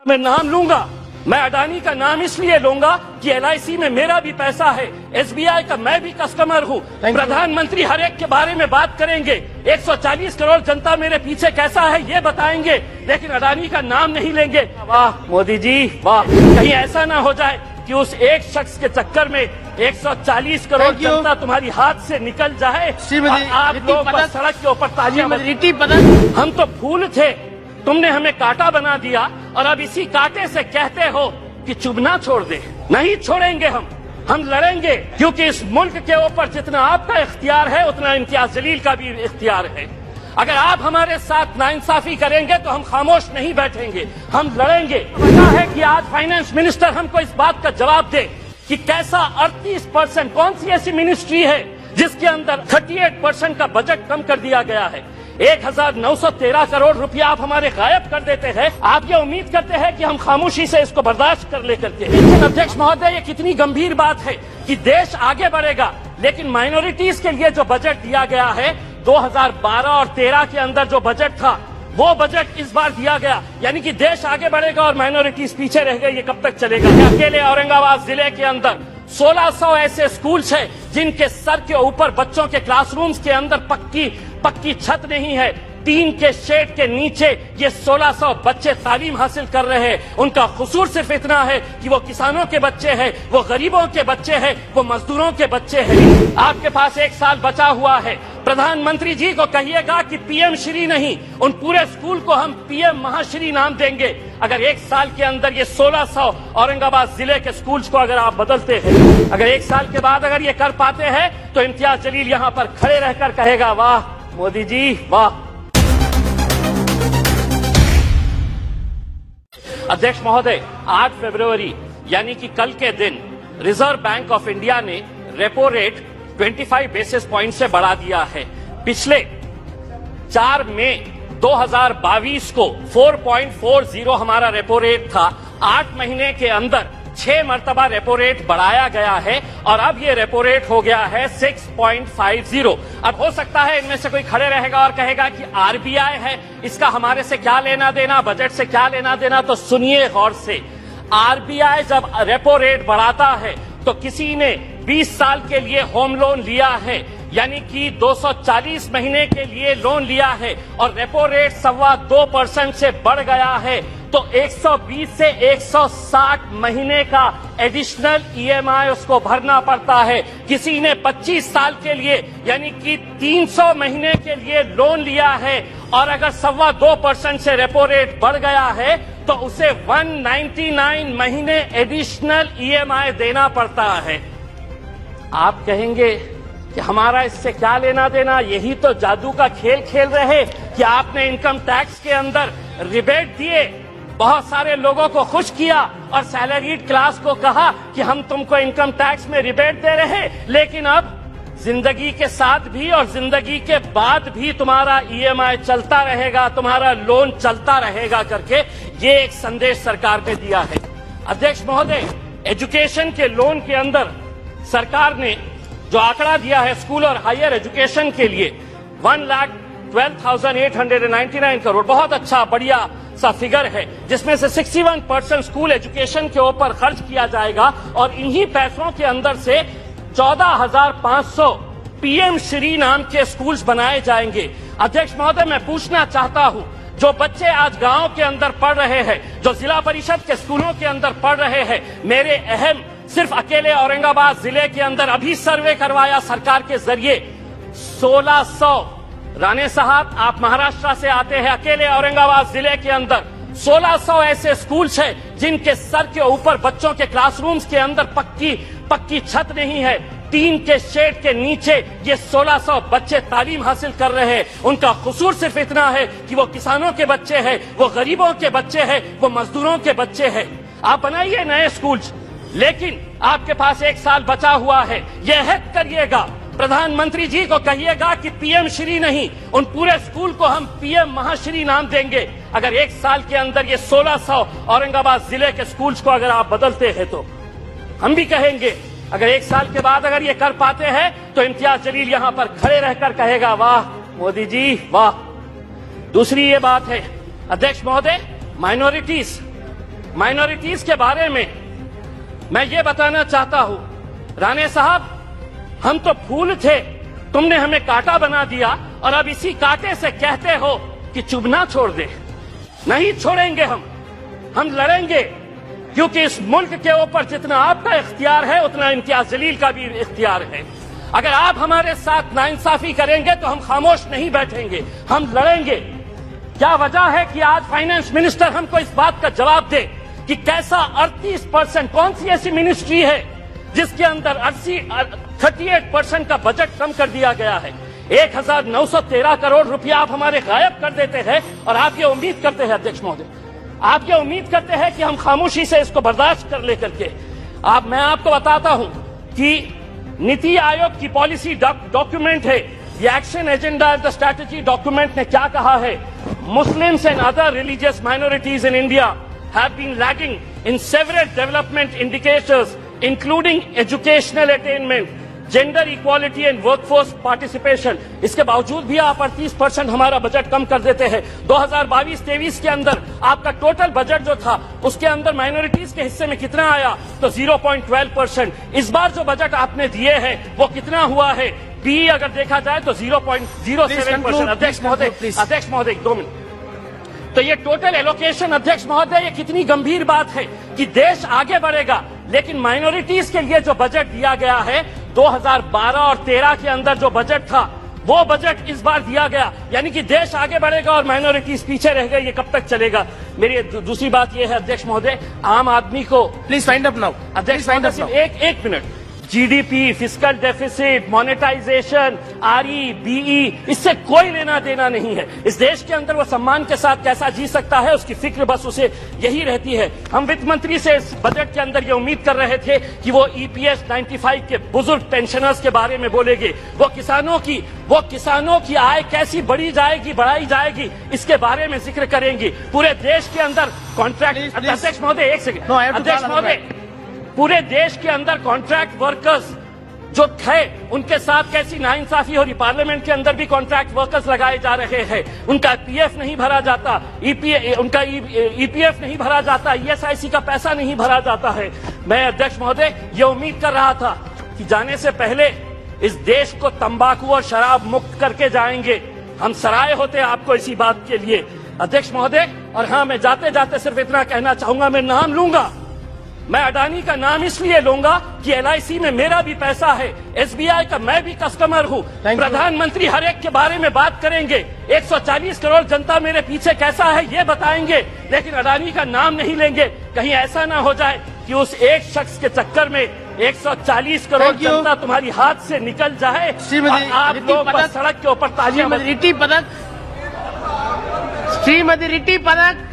मैं नाम लूंगा, मैं अडानी का नाम इसलिए लूंगा कि LIC में मेरा भी पैसा है, SBI का मैं भी कस्टमर हूँ। प्रधानमंत्री हर एक के बारे में बात करेंगे, 140 करोड़ जनता मेरे पीछे कैसा है ये बताएंगे, लेकिन अडानी का नाम नहीं लेंगे। वाह मोदी जी वाह, कहीं ऐसा ना हो जाए कि उस एक शख्स के चक्कर में 140 करोड़ जनता तुम्हारी हाथ से निकल जाए और आप लोग बस सड़क के ऊपर तालियां बजाएं। हम तो फूल थे, तुमने हमें कांटा बना दिया और अब इसी कांटे से कहते हो कि चुभना छोड़ दे। नहीं छोड़ेंगे हम लड़ेंगे, क्योंकि इस मुल्क के ऊपर जितना आपका इख्तियार है उतना इम्तियाज जलील का भी इख्तियार है। अगर आप हमारे साथ नाइंसाफी करेंगे तो हम खामोश नहीं बैठेंगे, हम लड़ेंगे। पता है कि आज फाइनेंस मिनिस्टर हमको इस बात का जवाब दे कि कैसा 38%, कौन सी ऐसी मिनिस्ट्री है जिसके अंदर 38% का बजट कम कर दिया गया है। 1913 करोड़ रुपया आप हमारे गायब कर देते हैं। आप ये उम्मीद करते हैं कि हम खामोशी से इसको बर्दाश्त कर ले करके। लेकिन अध्यक्ष महोदय, ये कितनी गंभीर बात है कि देश आगे बढ़ेगा, लेकिन माइनॉरिटीज के लिए जो बजट दिया गया है 2012 और 13 के अंदर जो बजट था वो बजट इस बार दिया गया, यानी कि देश आगे बढ़ेगा और माइनॉरिटीज पीछे रह गए। ये कब तक चलेगा? अकेले औरंगाबाद जिले के अंदर 1600 ऐसे स्कूल्स हैं जिनके सर के ऊपर बच्चों के क्लासरूम्स के अंदर पक्की छत नहीं है, टीन के शेड के नीचे ये 1600 बच्चे तालीम हासिल कर रहे हैं। उनका कसूर सिर्फ इतना है कि वो किसानों के बच्चे हैं, वो गरीबों के बच्चे हैं, वो मजदूरों के बच्चे हैं। आपके पास 1 साल बचा हुआ है, प्रधानमंत्री जी को कहिएगा कि PM श्री नहीं, उन पूरे स्कूल को हम PM महाश्री नाम देंगे। अगर 1 साल के अंदर ये 1600 औरंगाबाद जिले के स्कूल्स को अगर आप बदलते हैं, अगर 1 साल के बाद अगर ये कर पाते हैं, तो इम्तियाज जलील यहाँ पर खड़े रहकर कहेगा वाह मोदी जी वाह। अध्यक्ष महोदय, 8 फरवरी यानी कि कल के दिन रिजर्व बैंक ऑफ इंडिया ने रेपो रेट 25 बेसिस पॉइंट से बढ़ा दिया है। पिछले 4 मई 2022 को 4.40 हमारा रेपो रेट था। 8 महीने के अंदर 6 मरतबा रेपो रेट बढ़ाया गया है और अब ये रेपो रेट हो गया है 6.50। अब हो सकता है इनमें से कोई खड़े रहेगा और कहेगा कि RBI है, इसका हमारे से क्या लेना देना, बजट से क्या लेना देना। तो सुनिए गौर से, RBI जब रेपो रेट बढ़ाता है तो किसी ने 20 साल के लिए होम लोन लिया है, यानी कि 240 महीने के लिए लोन लिया है और रेपो रेट 2.25% से बढ़ गया है, तो 120 से 160 महीने का एडिशनल EMI उसको भरना पड़ता है। किसी ने 25 साल के लिए यानी कि 300 महीने के लिए लोन लिया है और अगर 2.25% से रेपो रेट बढ़ गया है तो उसे 199 महीने एडिशनल EMI देना पड़ता है। आप कहेंगे कि हमारा इससे क्या लेना देना, यही तो जादू का खेल खेल रहे कि आपने इनकम टैक्स के अंदर रिबेट दिए, बहुत सारे लोगों को खुश किया और सैलरीड क्लास को कहा कि हम तुमको इनकम टैक्स में रिबेट दे रहे हैं, लेकिन अब जिंदगी के साथ भी और जिंदगी के बाद भी तुम्हारा EMI चलता रहेगा, तुम्हारा लोन चलता रहेगा करके ये एक संदेश सरकार ने दिया है। अध्यक्ष महोदय, एजुकेशन के लोन के अंदर सरकार ने जो आंकड़ा दिया है स्कूल और हायर एजुकेशन के लिए 1,12,899 करोड़, बहुत अच्छा बढ़िया सा फिगर है, जिसमें से 61% स्कूल एजुकेशन के ऊपर खर्च किया जाएगा और इन्हीं पैसों के अंदर से 14,500 PM श्री नाम के स्कूल्स बनाए जाएंगे। अध्यक्ष महोदय, मैं पूछना चाहता हूं, जो बच्चे आज गांव के अंदर पढ़ रहे हैं, जो जिला परिषद के स्कूलों के अंदर पढ़ रहे हैं, मेरे अहम सिर्फ अकेले औरंगाबाद जिले के अंदर अभी सर्वे करवाया सरकार के जरिए 1600। राणे साहब, आप महाराष्ट्र से आते हैं, अकेले औरंगाबाद जिले के अंदर 1600 ऐसे स्कूल्स हैं जिनके सर के ऊपर बच्चों के क्लासरूम्स के अंदर पक्की छत नहीं है, टीन के शेड के नीचे ये 1600 बच्चे तालीम हासिल कर रहे हैं। उनका कसूर सिर्फ इतना है कि वो किसानों के बच्चे हैं, वो गरीबों के बच्चे हैं, वो मजदूरों के बच्चे हैं। आप बनाइए नए स्कूल्स, लेकिन आपके पास 1 साल बचा हुआ है, यह अहद करिएगा, प्रधानमंत्री जी को कहिएगा कि PM श्री नहीं, उन पूरे स्कूल को हम PM महाश्री नाम देंगे। अगर 1 साल के अंदर ये 1600 औरंगाबाद जिले के स्कूल्स को अगर आप बदलते हैं तो हम भी कहेंगे। अगर 1 साल के बाद अगर ये कर पाते हैं तो इम्तियाज जलील यहाँ पर खड़े रहकर कहेगा वाह मोदी जी वाह। दूसरी ये बात है अध्यक्ष महोदय, माइनॉरिटीज माइनॉरिटीज के बारे में मैं ये बताना चाहता हूं, राणे साहब, हम तो फूल थे, तुमने हमें कांटा बना दिया और अब इसी कांटे से कहते हो कि चुभना छोड़ दे। नहीं छोड़ेंगे हम लड़ेंगे, क्योंकि इस मुल्क के ऊपर जितना आपका इख्तियार है उतना इम्तियाज जलील का भी इख्तियार है। अगर आप हमारे साथ नाइंसाफी करेंगे तो हम खामोश नहीं बैठेंगे, हम लड़ेंगे। क्या वजह है कि आज फाइनेंस मिनिस्टर हमको इस बात का जवाब दे कि कैसा 38%, कौन सी ऐसी मिनिस्ट्री है जिसके अंदर 38% का बजट कम कर दिया गया है। 1913 करोड़ रुपया आप हमारे गायब कर देते हैं और आप ये उम्मीद करते हैं, अध्यक्ष महोदय, आप ये उम्मीद करते हैं कि हम खामोशी से इसको बर्दाश्त कर लेकर के। मैं आपको बताता हूं कि नीति आयोग की पॉलिसी डॉक्यूमेंट है, the action agenda the strategy document ने क्या कहा है? Muslims and other religious minorities in India have been lagging in several development indicators including educational attainment, gender equality and workforce participation. इसके बावजूद भी आप 38% हमारा बजट कम कर देते हैं। 2022-23 के अंदर आपका टोटल बजट जो था उसके अंदर माइनॉरिटीज के हिस्से में कितना आया? तो 0.12%। इस बार जो बजट आपने दिए हैं वो कितना हुआ है? बी अगर देखा जाए तो 0.07%। अध्यक्ष महोदय 2 मिनट। तो ये टोटल एलोकेशन, अध्यक्ष महोदय, ये कितनी गंभीर बात है कि देश आगे बढ़ेगा, लेकिन माइनॉरिटीज के लिए जो बजट दिया गया है 2012 और 13 के अंदर जो बजट था वो बजट इस बार दिया गया, यानी कि देश आगे बढ़ेगा और माइनॉरिटीज पीछे रह गए। ये कब तक चलेगा? मेरी दूसरी बात ये है, अध्यक्ष महोदय, आम आदमी को प्लीज फाइंड अप नाउ। अध्यक्ष महोदय, एक minute. GDP, fiscal deficit, monetisation, RE, BE, इससे कोई लेना देना नहीं है। इस देश के अंदर वो सम्मान के साथ कैसा जी सकता है, उसकी फिक्र बस उसे यही रहती है। हम वित्त मंत्री से इस बजट के अंदर ये उम्मीद कर रहे थे कि वो ईपीएस 95 के बुजुर्ग पेंशनर्स के बारे में बोलेंगे, वो किसानों की आय कैसी बढ़ाई जाएगी इसके बारे में जिक्र करेंगी। पूरे देश के अंदर कॉन्ट्रैक्ट, अध्यक्ष महोदय एक सेकंड, अध्यक्ष महोदय, पूरे देश के अंदर कॉन्ट्रैक्ट वर्कर्स जो थे उनके साथ कैसी नाइंसाफी हो रही। पार्लियामेंट के अंदर भी कॉन्ट्रैक्ट वर्कर्स लगाए जा रहे हैं, उनका पीएफ नहीं भरा जाता, उनका ईपीएफ नहीं भरा जाता, ईएसआईसी का पैसा नहीं भरा जाता है। मैं, अध्यक्ष महोदय, ये उम्मीद कर रहा था कि जाने से पहले इस देश को तंबाकू और शराब मुक्त करके जाएंगे। हम सराय होते आपको इसी बात के लिए, अध्यक्ष महोदय। और हाँ, मैं जाते जाते सिर्फ इतना कहना चाहूंगा, मैं नाम लूंगा, मैं अडानी का नाम इसलिए लूंगा कि एलआईसी में मेरा भी पैसा है, एसबीआई का मैं भी कस्टमर हूं। प्रधानमंत्री हर एक के बारे में बात करेंगे, 140 करोड़ जनता मेरे पीछे कैसा है ये बताएंगे, लेकिन अडानी का नाम नहीं लेंगे। कहीं ऐसा ना हो जाए कि उस एक शख्स के चक्कर में 140 करोड़ जनता तुम्हारी हाथ से निकल जाए और आप लोग बस सड़क के ऊपर तालियां। श्रीमती रिटी पदक